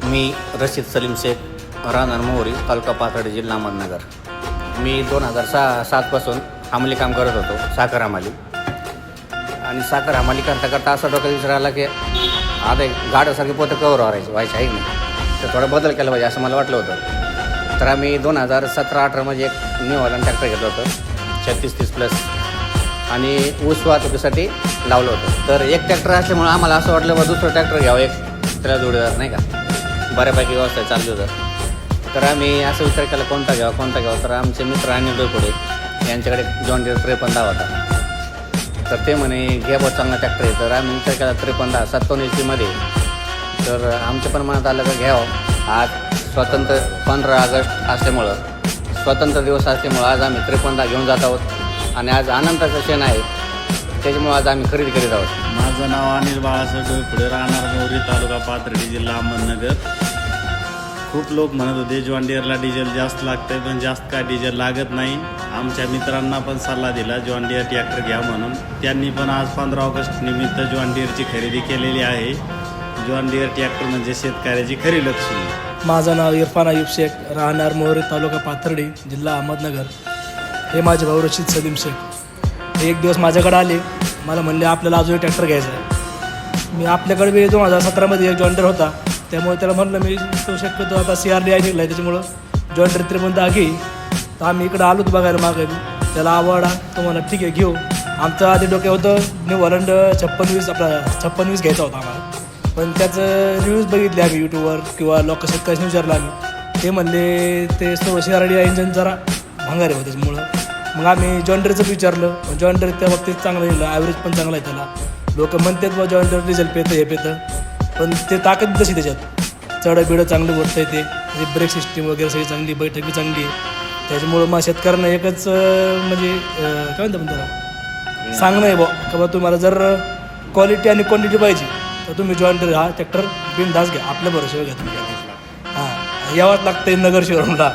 मी रशीद सलीम शेख, राहणार मोहरी, तालुका पाथर्डी, जिल्हा अहमदनगर. मी 2007पासून हमाली काम करत होतो, साखर हमाली. आणि साखर हमाली करता करता असा डोक्यात विचार आला की आता गाड्यासारखे पोतं कवर व्हायचे आहे नाही, तर थोडा बदल केला पाहिजे असं मला वाटलं होतं. तर आम्ही 2017-18मध्ये एक न्यू हॉलंड ट्रॅक्टर घेतलं होतं, 3630+ आणि ऊस वाहतुकीसाठी लावलं होतं. तर एक ट्रॅक्टर असल्यामुळं आम्हाला असं वाटलं बा दुसरं ट्रॅक्टर घ्यावं, एक त्याला जोडीदार नाही का, बऱ्यापैकी व्यवस्था चालली होतं. तर आम्ही असं विचार केला कोणता घ्यावा. तर आमचे मित्र अनिल डोयपुडे यांच्याकडे जॉन डियर 53 होता. तर ते म्हणे घ्या बहुत चांगला ट्रॅक्टर आहे. तर आम्ही विचार केला 53 57 तर आमच्या पण मनात आलं का घ्यावं. आज स्वतंत्र 15 ऑगस्ट असल्यामुळं, स्वतंत्र दिवस असल्यामुळं आज आम्ही 53 घेऊन जात आहोत आणि आज आनंदाचा क्षण आहे, त्याच्यामुळं आज आम्ही खरेदी करीत आहोत. माझं नाव अनिल बाळासाहेब डोयपुडे, राहणार मोहरी, तालुका पाथर्डी, जिल्हा अहमदनगर. खूप लोक म्हणत होते जॉन डियरला डिझेल जास्त लागतं, पण जास्त काय डिझेल लागत नाही. आमच्या मित्रांना पण सल्ला दिला जॉन डियर ट्रॅक्टर घ्या म्हणून. त्यांनी पण आज 15 ऑगस्ट निमित्त जॉन डियरची खरेदी केलेली आहे. जॉन डियर ट्रॅक्टर म्हणजे शेतकऱ्याची खरी लक्ष्मी. माझं नाव इरफान अयूब शेख, राहणार मोहरी, तालुका पाथर्डी, जिल्हा अहमदनगर. हे माझे भाऊ रशीद सलीम शेख. हे एक दिवस माझ्याकडे आले, मला म्हणले आपल्याला अजून एक ट्रॅक्टर घ्यायचा आहे. मी आपल्याकडे 2017मध्ये एक जॉन डियर होता, त्यामुळे त्याला म्हणलं मी तो शक्यतो आता CRDI निघला आहे, त्याच्यामुळं जॉन डियर 53 घे. तर आम्ही इकडं आलो होतो बघायला मागे, त्याला आवडा, तो मला ठीक आहे घेऊ. आमचं आधी डोक्यात होतं न्यू हॉलंड 5620 घ्यायचा होता आम्हाला, पण त्याचं रिव्ह्यूज बघितले आम्ही यूट्यूबवर किंवा लोक शेतकऱ्यांनी विचारलं आम्ही, ते म्हणले ते CRDI इंजन जरा भंगार आहे त्याच्यामुळं. मग आम्ही जॉन डियरचं विचारलं, जॉन डियर त्या बाबतीत चांगलं लिहिलं, ॲव्हरेज पण चांगलं आहे त्याला. लोक म्हणतात बा जॉन डियर डिझेल पेतं हे पेतं, पण ते ताकद तशी त्याच्यात, चढं बिडं चांगलं बोलतं आहे ते, ब्रेक सिस्टीम वगैरे सगळी चांगली, बैठक बी चांगली आहे. त्याच्यामुळं मग शेतकऱ्यांना एकच म्हणजे काय म्हणतात त्याला सांगणं आहे बा का बा तुम्हाला जर क्वालिटी आणि क्वांटिटी पाहिजे तर तुम्ही जॉन डियर हा ट्रॅक्टर बिनधास्त घ्या, आपल्या भरोश्यावर घ्या तुम्ही. हां, यावंच लागतं नगर शहराला.